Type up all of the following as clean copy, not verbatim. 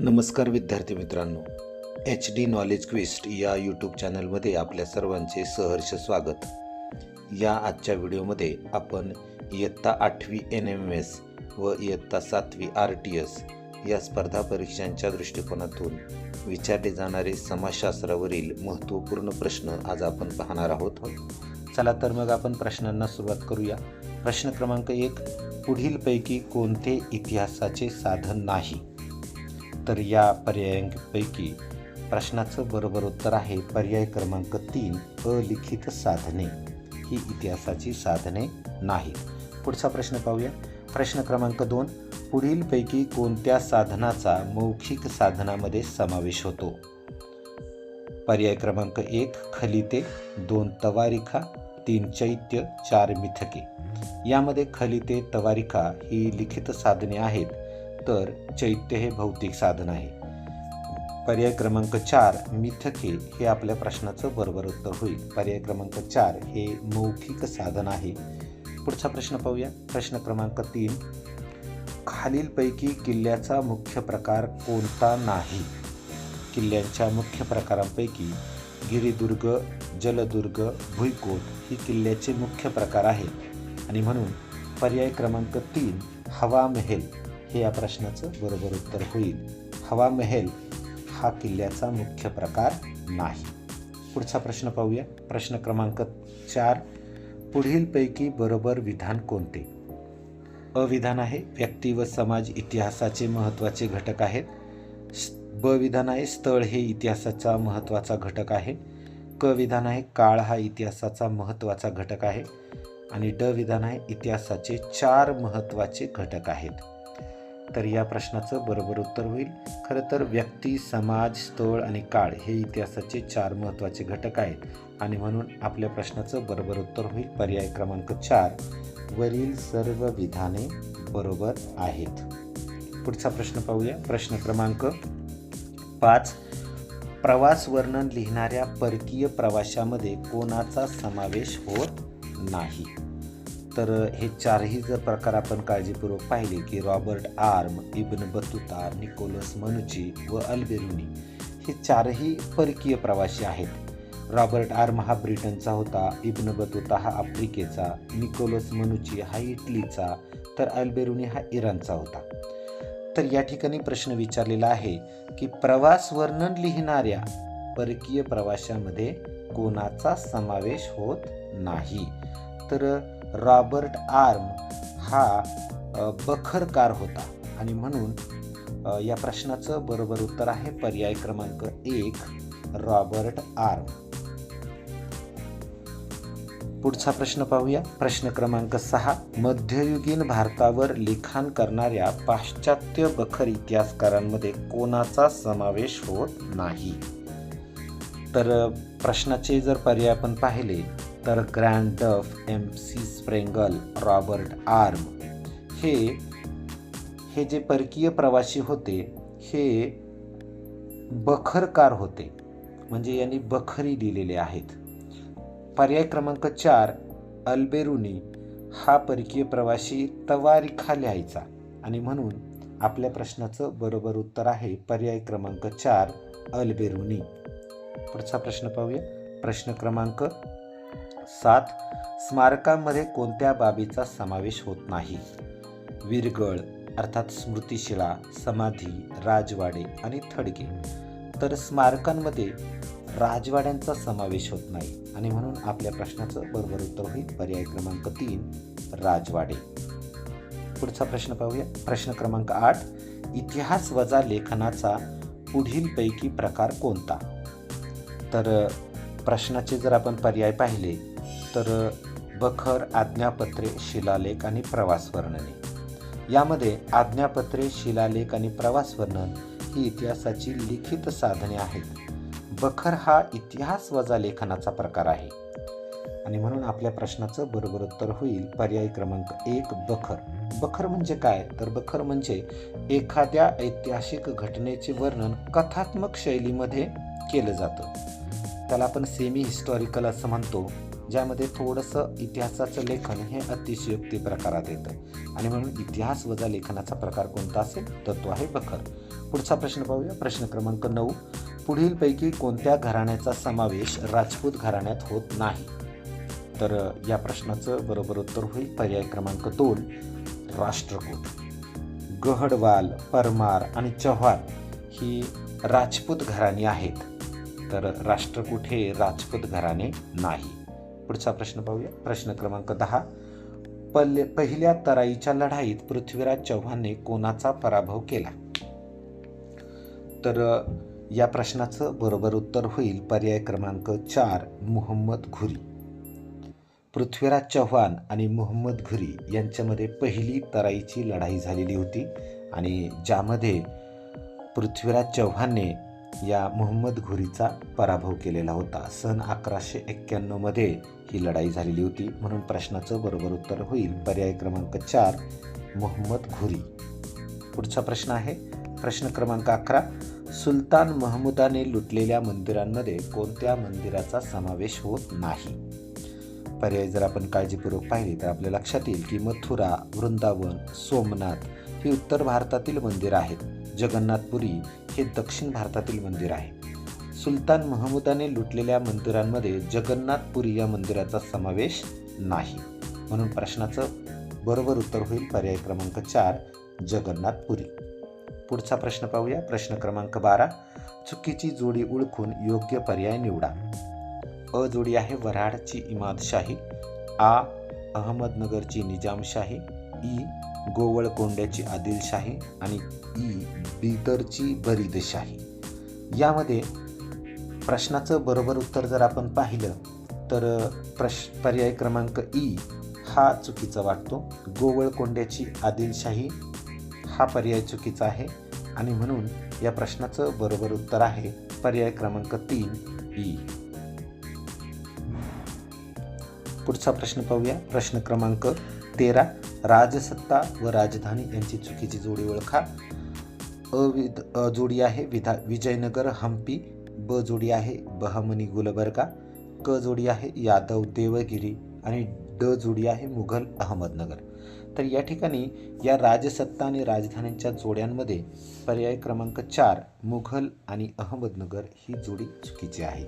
नमस्कार विद्यार्थी मित्रांनो, HD नॉलेज क्विस्ट या यूट्यूब चॅनलमध्ये आपल्या सर्वांचे सहर्ष स्वागत. या आजच्या व्हिडिओमध्ये आपण इयत्ता 8वी NMS व इयत्ता 7वी RTS या स्पर्धा परीक्षांच्या दृष्टिकोनातून विचारले जाणारे समाजशास्त्रावरील महत्त्वपूर्ण प्रश्न आज आपण पाहणार आहोत. चला तर मग आपण प्रश्नांना सुरुवात करूया. प्रश्न क्रमांक 1, पुढीलपैकी कोणते इतिहासाचे साधन नाही? तर या पर्यायांपैकी प्रश्नाचं बरोबर उत्तर आहे पर्याय क्रमांक 3, अलिखित साधने ही इतिहासाची साधने नाहीत. पुढचा प्रश्न पाहूया. प्रश्न क्रमांक 2, पुढीलपैकी कोणत्या साधनाचा मौखिक साधनामध्ये समावेश होतो? पर्याय क्रमांक 1, खलिते, 2, तवारिखा, 3, चैत्य, 4, मिथके. यामध्ये खलिते, तवारिखा ही लिखित साधने आहेत, तर चैत्य हे भौतिक साधन आहे. पर्याय क्रमांक 4, मिथके हे आपल्या प्रश्नाचं बरोबर उत्तर होईल. पर्याय क्रमांक 4 हे मौखिक साधन आहे. पुढचा प्रश्न पाहूया. प्रश्न क्रमांक 3, खालीलपैकी किल्ल्याचा मुख्य प्रकार कोणता नाही? किल्ल्यांच्या मुख्य प्रकारांपैकी गिरिदुर्ग, जलदुर्ग, भुईकोट ही किल्ल्याचे मुख्य प्रकार आहेत आणि म्हणून पर्याय क्रमांक 3, हवा महल हे या प्रश्नाचं बरोबर उत्तर होईल. हवा महल हा किल्ल्याचा मुख्य प्रकार नाही. पुढचा प्रश्न पाहूया. प्रश्न क्रमांक 4, पुढीलपैकी बरोबर विधान कोणते? अविधान आहे, व्यक्ती व समाज इतिहासाचे महत्त्वाचे घटक आहेत. ब विधान आहे, स्थळ हे इतिहासाचा महत्त्वाचा घटक आहे. क विधान आहे, काळ हा इतिहासाचा महत्त्वाचा घटक आहे. आणि ड विधान आहे, इतिहासाचे 4 महत्त्वाचे घटक आहेत. तर या प्रश्नाचं बरोबर उत्तर होईल. खरं तर व्यक्ती, समाज, स्थळ आणि काळ हे इतिहासाचे 4 महत्त्वाचे घटक आहेत आणि म्हणून आपल्या प्रश्नाचं बरोबर उत्तर होईल पर्याय क्रमांक 4, वरील सर्व विधाने बरोबर आहेत. पुढचा प्रश्न पाहूया. प्रश्न क्रमांक 5, प्रवास वर्णन लिहिणाऱ्या परकीय प्रवाशामध्ये कोणाचा समावेश होत नाही? तर हे 4ही जर प्रकार आपण काळजीपूर्वक पाहिले की Robert Orme, Ibn Battuta, Nicholas Manucci व अल्बेरुनी हे 4ही परकीय प्रवासी आहेत. रॉबर्ट आर्म हा ब्रिटनचा होता, इब्न बतूता हा आफ्रिकेचा, निकोलस मनुची हा इटलीचा, तर अल्बेरुनी हा इराणचा होता. तर या ठिकाणी प्रश्न विचारलेला आहे की प्रवास वर्णन लिहिणाऱ्या परकीय प्रवाशामध्ये कोणाचा समावेश होत नाही? तर रॉबर्ट आर्म हा बखरकार होता आणि म्हणून या प्रश्नाचं बरोबर उत्तर आहे पर्याय क्रमांक 1, रॉबर्ट आर्म. पुढचा प्रश्न पाहूया. प्रश्न क्रमांक 6, मध्ययुगीन भारतावर लिखाण करणाऱ्या पाश्चात्य बखर इतिहासकारांमध्ये कोणाचा समावेश होत नाही? तर प्रश्नाचे जर पर्याय आपण पाहिले तर ग्रँड डफ, MC स्प्रेंगल, रॉबर्ट आर्म हे जे परकीय प्रवासी होते हे बखरकार होते, म्हणजे यांनी बखरी लिहिलेले आहेत. पर्याय क्रमांक 4, अल्बेरुनी हा परकीय प्रवासी तवारिखा लिहायचा आणि म्हणून आपल्या प्रश्नाचं बरोबर उत्तर आहे पर्याय क्रमांक 4, अल्बेरुनी. पुढचा प्रश्न पाहूया. प्रश्न क्रमांक 7, स्मारकांमध्ये कोणत्या बाबीचा समावेश होत नाही? वीरगळ अर्थात स्मृतिशिळा, समाधी, राजवाडे आणि थडगे. तर स्मारकांमध्ये राजवाड्यांचा समावेश होत नाही आणि म्हणून आपल्या प्रश्नाचं बरोबर उत्तर होईल पर्याय क्रमांक 3, राजवाडे. पुढचा प्रश्न पाहूया. प्रश्न क्रमांक 8, इतिहास वजा लेखनाचा पुढीलपैकी प्रकार कोणता? तर प्रश्नाचे जर आपण पर्याय पाहिले तर बखर, आज्ञापत्रे, शिलालेख आणि प्रवास वर्णने. यामध्ये आज्ञापत्रे, शिलालेख आणि प्रवास वर्णन ही इतिहासाची लिखित साधने आहेत. बखर हा इतिहास वजा लेखनाचा प्रकार आहे आणि म्हणून आपल्या प्रश्नाचं बरोबर उत्तर होईल पर्याय क्रमांक 1, बखर. बखर म्हणजे काय? तर बखर म्हणजे एखाद्या ऐतिहासिक घटनेचे वर्णन कथात्मक शैलीमध्ये केलं जातं. त्याला आपण सेमी हिस्टॉरिकल असं म्हणतो, ज्यामध्ये थोडंसं इतिहासाचं लेखन हे अतिशयोक्ती प्रकारात येतं आणि म्हणून इतिहास वजा लेखनाचा प्रकार कोणता असेल तर तो आहे बखर. पुढचा प्रश्न पाहूया. प्रश्न क्रमांक 9. पुढीलपैकी कोणत्या घराण्याचा समावेश राजपूत घराण्यात होत नाही? तर या प्रश्नाचं बरोबर उत्तर होईल पर्याय क्रमांक 2, राष्ट्रकूट. गहडवाल, परमार आणि चव्हाण ही राजपूत घराणी आहेत, तर राष्ट्रकूट हे राजपूत घराणे नाही. पुढचा प्रश्न पाहूया. प्रश्न क्रमांक 10. पहिल्या तराईच्या लढाईत पृथ्वीराज चव्हाणने कोणाचा पराभव केला? तर या प्रश्नाचं बरोबर उत्तर होईल पर्याय क्रमांक 4, मुहम्मद घुरी. पृथ्वीराज चव्हाण आणि मुहम्मद घुरी यांच्यामध्ये पहिली तराईची लढाई झालेली होती आणि ज्यामध्ये पृथ्वीराज चव्हाणने या मुहम्मद घुरीचा पराभव केलेला होता. सन 1191 मध्ये ही लढाई झालेली होती, म्हणून प्रश्नाचं बरोबर उत्तर होईल पर्याय क्रमांक 4, मुहम्मद घुरी. पुढचा प्रश्न आहे प्रश्न क्रमांक 11. सुलतान महमूदाने लुटलेल्या मंदिरांमध्ये कोणत्या मंदिराचा समावेश होत नाही? पर्याय जर आपण काळजीपूर्वक पाहिले तर आपल्या लक्षात येईल की मथुरा, वृंदावन, सोमनाथ ही उत्तर भारतातील मंदिर आहेत. जगन्नाथपुरी हे दक्षिण भारतातील मंदिर आहे. सुलतान महमूदाने लुटलेल्या मंदिरांमध्ये जगन्नाथपुरी या मंदिराचा समावेश नाही, म्हणून प्रश्नाचं बरोबर उत्तर होईल पर्याय क्रमांक 4, जगन्नाथपुरी. पुढचा प्रश्न पाहूया. प्रश्न क्रमांक 12. चुकीची जोडी ओळखून योग्य पर्याय निवडा. अ जोडी आहे वऱ्हाडची इमादशाही, आ अहमदनगरची निजामशाही, ई गोवळकोंड्याची आदिलशाही आणि ई बिदरची बरीदशाही. यामध्ये प्रश्नाचं बरोबर उत्तर जर आपण पाहिलं तर पर्याय क्रमांक ई हा चुकीचा वाटतो. गोवळकोंड्याची आदिलशाही हा पर्याय चुकीचा आहे आणि म्हणून या प्रश्नाचं बरोबर उत्तर आहे पर्याय क्रमांक 3, ई. पुढचा प्रश्न पाहूया. प्रश्न क्रमांक 13. राजसत्ता व राजधानी यांची चुकीची जोडी ओळखा. अ जोडी आहे विजयनगर हम्पी, ब जोडी आहे बहमनी गुलबर्गा, क जोडी आहे यादव देवगिरी आणि ड जोडी आहे मुघल अहमदनगर. तर या ठिकाणी या राजसत्ता आणि राजधान्यांच्या जोड्यांमध्ये पर्याय क्रमांक 4, मुघल आणि अहमदनगर ही जोडी चुकीची आहे.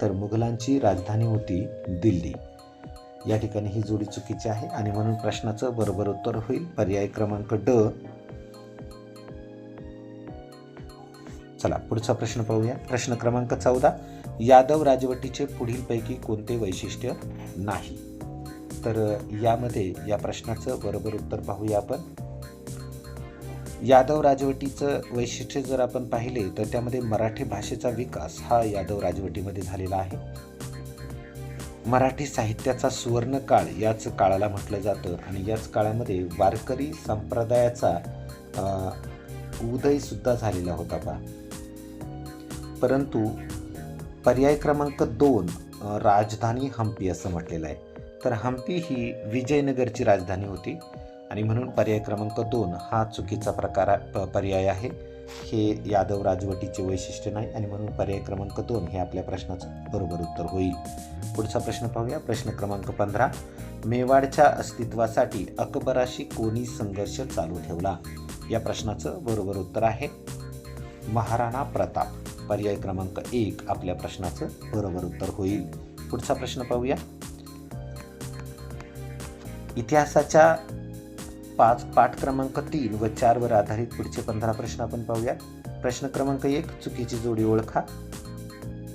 तर मुघलांची राजधानी होती दिल्ली. या ठिकाणी ही जोडी चुकीची आहे आणि म्हणून प्रश्नाचं बरोबर उत्तर होईल पर्याय क्रमांक ड. चला पुढचा प्रश्न पाहूया. प्रश्न क्रमांक 14. यादव राजवटीचे पुढीलपैकी कोणते वैशिष्ट्य नाही? तर यामध्ये या प्रश्नाचं बरोबर उत्तर पाहूया आपण. यादव राजवटीचं वैशिष्ट्य जर आपण पाहिले तर त्यामध्ये मराठी भाषेचा विकास हा यादव राजवटीमध्ये झालेला आहे. मराठी साहित्याचा सुवर्ण काळ याच काळाला म्हटलं जातं आणि याच काळामध्ये वारकरी संप्रदायाचा उदय सुद्धा झालेला होता पहा. परंतु पर्याय क्रमांक 2 राजधानी हम्पी असं म्हटलेलं आहे. तर हम्पी ही विजयनगरची राजधानी होती आणि म्हणून पर्याय क्रमांक 2 हा चुकीचा पर्याय आहे. हे यादव राजवटीचे वैशिष्ट्य नाही आणि म्हणून पर्याय क्रमांक 2 हे आपल्या प्रश्नाचं बरोबर उत्तर होईल. पुढचा प्रश्न पाहूया. प्रश्न क्रमांक 15. मेवाडच्या अस्तित्वासाठी अकबराशी कोणी संघर्ष चालू ठेवला? या प्रश्नाचं बरोबर उत्तर आहे महाराणा प्रताप. पर्याय क्रमांक 1 आपल्या प्रश्नाचं बरोबर उत्तर होईल. पुढचा प्रश्न पाहूया. इतिहासाच्या पाठ क्रमांक 3 व 4 वर आधारित पुढचे 15 प्रश्न आपण पाहूया. प्रश्न क्रमांक 1. चुकीची जोडी ओळखा.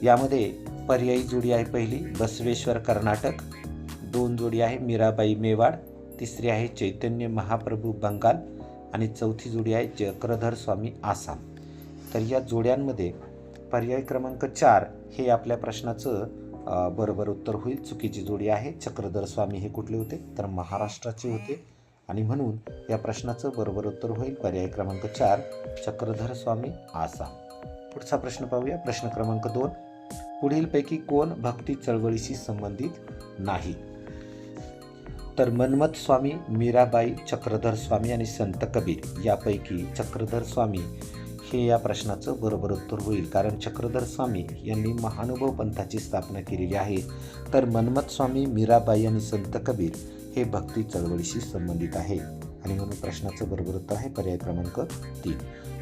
यामध्ये पर्यायी जोडी आहे पहिली बसवेश्वर कर्नाटक, 2 जोडी आहे मीराबाई मेवाड, तिसरी आहे चैतन्य महाप्रभू बंगाल आणि चौथी जोडी आहे चक्रधर स्वामी आसाम. तर या जोड्यांमध्ये पर्याय क्रमांक 4 हे आपल्या प्रश्नाचं बरोबर उत्तर होईल. चुकीची जोडी आहे. चक्रधर स्वामी हे कुठले होते? तर महाराष्ट्राचे होते आणि म्हणून या प्रश्नाचं बरोबर उत्तर होईल पर्याय क्रमांक 4 चक्रधर स्वामी आसाम. पुढचा प्रश्न पाहूया. प्रश्न क्रमांक 2. पुढीलपैकी कोण भक्ती चळवळीशी संबंधित नाही? तर मन्मथ स्वामी, मीराबाई, चक्रधर स्वामी आणि संत कबीर यापैकी चक्रधर स्वामी हे या प्रश्नाचं बरोबर उत्तर होईल, कारण चक्रधर स्वामी यांनी महानुभव पंथाची स्थापना केलेली आहे. तर मन्मथ स्वामी, मीराबाई आणि संत कबीर हे भक्ती चळवळीशी संबंधित आहे आणि म्हणून प्रश्नाचं बरोबर उत्तर आहे पर्याय क्रमांक 3.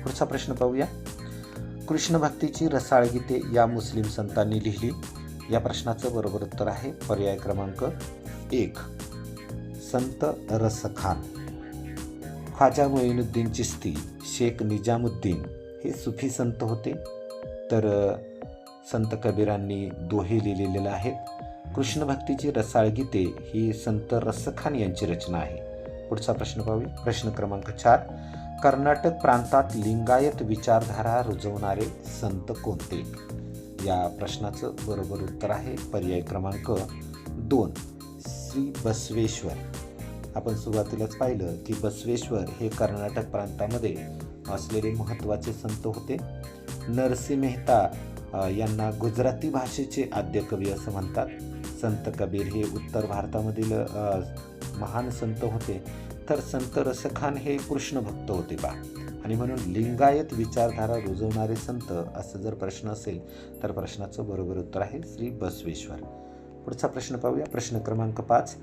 पुढचा प्रश्न पाहूया. कृष्ण भक्तीची रसाळ गीते या मुस्लिम संतांनी लिहिली. या प्रश्नाचं बरोबर उत्तर आहे पर्याय क्रमांक 1 संत रसखान. ख्वाजा मोइनुद्दीन चिश्ती, शेख निजामुद्दीन हे सुफी संत होते. तर संत कबीरांनी दोहे लिहिलेले आहेत. कृष्ण भक्तीची रसाळ गीते ही संत रसखान यांची रचना आहे. पुढचा प्रश्न पाहूया. प्रश्न क्रमांक 4 कर्नाटक प्रांतात लिंगायत विचारधारा रुजवणारे संत कोणते? या प्रश्नाचं बरोबर उत्तर आहे पर्याय क्रमांक 2 श्री बसवेश्वर. आपण सुरुवातीलाच पाहिलं की बसवेश्वर हे कर्नाटक प्रांतामध्ये असलेले महत्त्वाचे संत होते. नरसिंह मेहता यांना गुजराती भाषेचे आद्य कवी असं म्हणतात. संत कबीर हे उत्तर भारतामधील महान संत होते. तर संत रसखान हे कृष्ण भक्त होते बा. आणि म्हणून लिंगायत विचारधारा रुजवणारे संत असं जर प्रश्न असेल तर प्रश्नाचं बरोबर उत्तर आहे श्री बसवेश्वर. पुढचा प्रश्न पाहूया. प्रश्न क्रमांक 5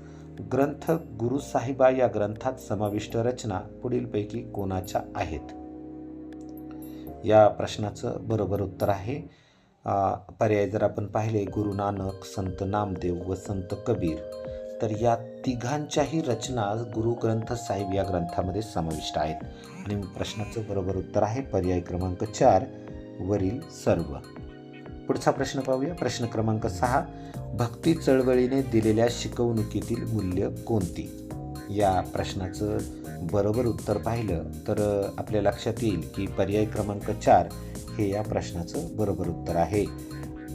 ग्रंथ गुरु साहिबा या ग्रंथात समाविष्ट रचना पुढीलपैकी कोणाच्या आहेत? या प्रश्नाचं बरोबर उत्तर आहे पर्याय जर आपण पाहिले गुरु नानक, संत नामदेव व संत कबीर. तर या तिघांच्याही रचना गुरु ग्रंथ साहिब या ग्रंथामध्ये समाविष्ट आहेत. आणि प्रश्नाचं बरोबर उत्तर आहे पर्याय क्रमांक 4 वरील सर्व. पुढचा प्रश्न पाहूया. प्रश्न क्रमांक 6 भक्ती चळवळीने दिलेल्या शिकवणुकीतील मूल्य कोणती? या प्रश्नाचं बरोबर उत्तर पाहिलं तर आपल्या लक्षात येईल की पर्याय क्रमांक 4 हे या प्रश्नाचं बरोबर उत्तर आहे.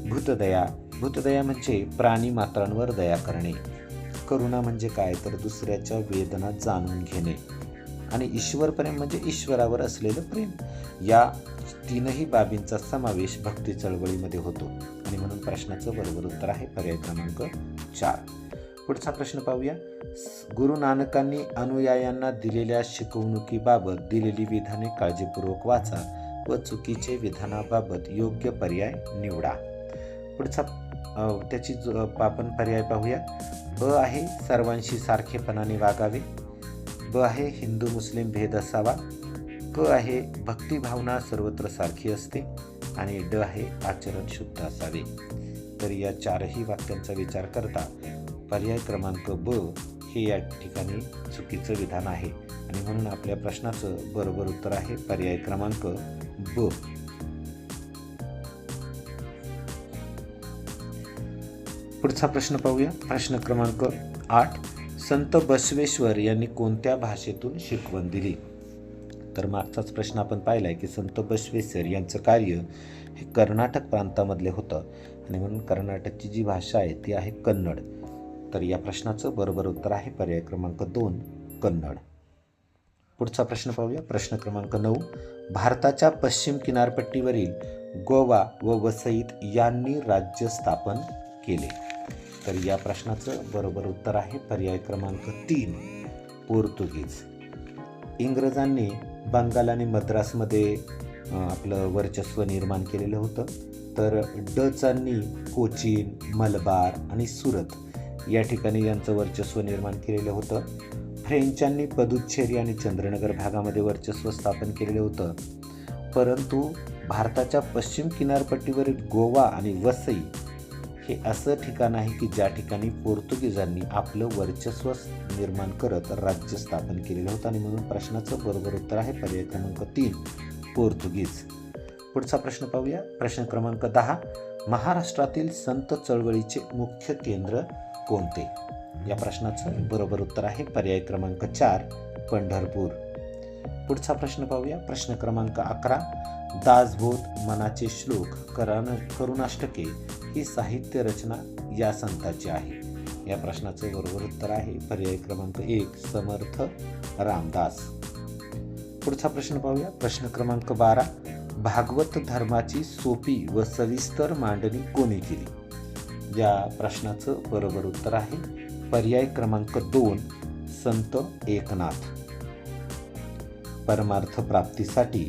भूतदया. भूतदया म्हणजे प्राणी मात्रांवर दया करणे. करुणा म्हणजे काय तर दुसऱ्याच्या वेदना जाणून घेणे. आणि ईश्वरप्रेम म्हणजे ईश्वरावर असलेलं प्रेम. या तीनही बाबींचा समावेश भक्ती चळवळीमध्ये होतो. आणि म्हणून प्रश्नाचं बरोबर उत्तर आहे पर्याय क्रमांक 4. पुढचा प्रश्न पाहूया. गुरु नानकांनी अनुयायांना दिलेल्या शिकवणुकीबाबत दिलेली विधाने काळजीपूर्वक वाचा व चुकीचे विधानाबाबत योग्य पर्याय निवडा. पुढचा त्याची आपण पर्याय पाहूया. ब आहे सर्वांशी सारखेपणाने वागावे. ब आहे हिंदू मुस्लिम भेद असावा. क आहे भक्तिभावना सर्वत्र सारखी असते. आणि ड आहे आचरण शुद्ध असावे. तर या चारही वाक्यांचा विचार करता पर्याय क्रमांक ब हे या ठिकाणी चुकीचं विधान आहे. आणि म्हणून आपल्या प्रश्नाचं बरोबर उत्तर आहे पर्याय क्रमांक ब. पुढचा प्रश्न पाहूया. प्रश्न क्रमांक 8 संत बसवेश्वर यांनी कोणत्या भाषेतून शिकवण दिली? तर मागचाच प्रश्न आपण पाहिलाय की संत बसवेश्वर यांचं कार्य हे कर्नाटक प्रांतामधले होतं. आणि म्हणून कर्नाटकची जी भाषा आहे ती आहे कन्नड. तर या प्रश्नाचं बरोबर उत्तर आहे पर्याय क्रमांक 2 कन्नड. पुढचा प्रश्न पाहूया. प्रश्न क्रमांक 9 भारताच्या पश्चिम किनारपट्टीवरील गोवा व वसईत यांनी राज्य स्थापन केले. तर या प्रश्नाचं बरोबर उत्तर आहे पर्याय क्रमांक 3 पोर्तुगीज. इंग्रजांनी बंगाल आणि मद्रासमध्ये आपलं वर्चस्व निर्माण केलेलं होतं. तर डचांनी कोचीन, मलबार आणि सुरत या ठिकाणी यांचं वर्चस्व निर्माण केलेलं होतं. फ्रेंचांनी पदुच्चेरी आणि चंद्रनगर भागामध्ये वर्चस्व स्थापन केलेलं होतं. परंतु भारताच्या पश्चिम किनारपट्टीवरील गोवा आणि वसई हे असं ठिकाण आहे की ज्या ठिकाणी पोर्तुगीजांनी आपलं वर्चस्व निर्माण करत राज्य स्थापन केलेलं होतं. आणि म्हणून प्रश्नाचं बरोबर उत्तर आहे पर्याय क्रमांक 3 पोर्तुगीज. पुढचा प्रश्न पाहूया. प्रश्न क्रमांक 10 महाराष्ट्रातील संत चळवळीचे मुख्य केंद्र कोणते? या प्रश्नाचं बरोबर उत्तर आहे पर्याय क्रमांक 4 पंढरपूर. पुढचा प्रश्न पाहूया. प्रश्न क्रमांक 11 दासबोध, मनाचे श्लोक, करुणाष्टके ही साहित्य रचना या संतांची आहे. या प्रश्नाचे बरोबर उत्तर आहे पर्याय क्रमांक 1 समर्थ रामदास. पुढचा प्रश्न पाहूया. प्रश्न क्रमांक 12 भागवत धर्माची सोपी व सविस्तर मांडणी कोणी केली? या प्रश्नाचं बरोबर उत्तर आहे पर्याय क्रमांक 2 संत एकनाथ. परमार्थ प्राप्तीसाठी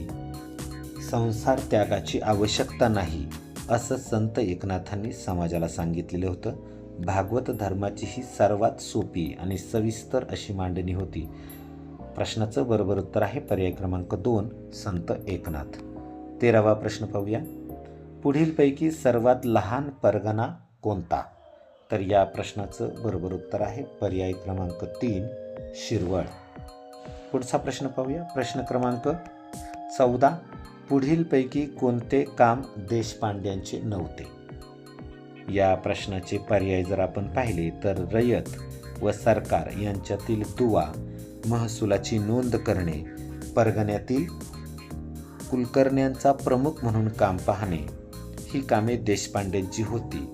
संसार त्यागाची आवश्यकता नाही असं संत एकनाथांनी समाजाला सांगितलेलं होतं. भागवत धर्माची ही सर्वात सोपी आणि सविस्तर अशी मांडणी होती. प्रश्नाचं बरोबर उत्तर आहे पर्याय क्रमांक 2 संत एकनाथ. 13वा प्रश्न पाहूया. पुढीलपैकी सर्वात लहान परगणा कोणता? तर या प्रश्नाचं बरोबर उत्तर आहे पर्याय क्रमांक 3 शिरवळ. पुढचा प्रश्न पाहूया. प्रश्न क्रमांक 14. पुढीलपैकी कोणते काम देशपांड्यांचे नव्हते? या प्रश्नाचे पर्याय जर आपण पाहिले तर रयत व सरकार यांच्यातील दुवा, महसुलाची नोंद करणे, परगण्यातील कुलकर्ण्यांचा प्रमुख म्हणून काम पाहणे ही कामे देशपांड्यांची होती.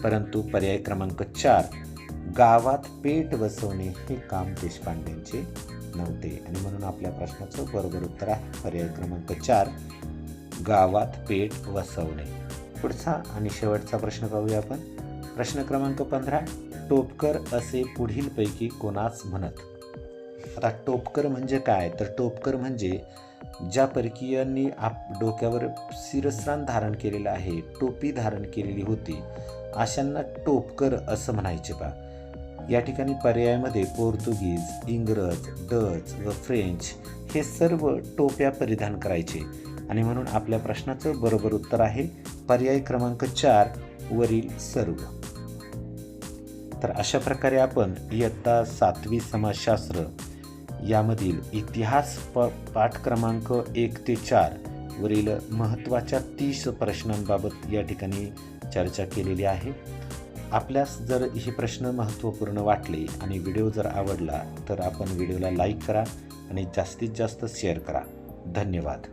परंतु पर्याय क्रमांक 4 गावात पेठ बसवणे हे काम देशपांड्यांचे नव्हते आणि म्हणून आपल्या प्रश्नाचं बरोबर उत्तर आहे पर्याय क्रमांक 4 गावात पेठ बसवणे. पुढचा आणि शेवटचा प्रश्न पाहूया आपण. प्रश्न क्रमांक 15. टोपकर असे पुढीलपैकी कोणास म्हणत? आता टोपकर म्हणजे काय? तर टोपकर म्हणजे ज्या परकीयांनी डोक्यावर शिरस्त्राण धारण केलेलं आहे, टोपी धारण केलेली होती, अशांना टोपकर असं म्हणायचे पा. या ठिकाणी पर्यायामध्ये पोर्तुगीज, इंग्रज, डच व फ्रेंच हे सर्व टोप्या परिधान करायचे आणि म्हणून आपल्या प्रश्नाचं बरोबर उत्तर आहे पर्याय क्रमांक 4 वरील सर्व. तर अशा प्रकारे आपण इयत्ता 7वी समाजशास्त्र यामधील इतिहास पाठ क्रमांक 1 ते 4 वरील महत्त्वाच्या 30 प्रश्नांबाबत या ठिकाणी चर्चा केलेली आहे. आपल्यास जर हे प्रश्न महत्त्वपूर्ण वाटले आणि व्हिडिओ जर आवडला तर आपण व्हिडिओला लाईक करा आणि जास्तीत जास्त शेअर करा. धन्यवाद.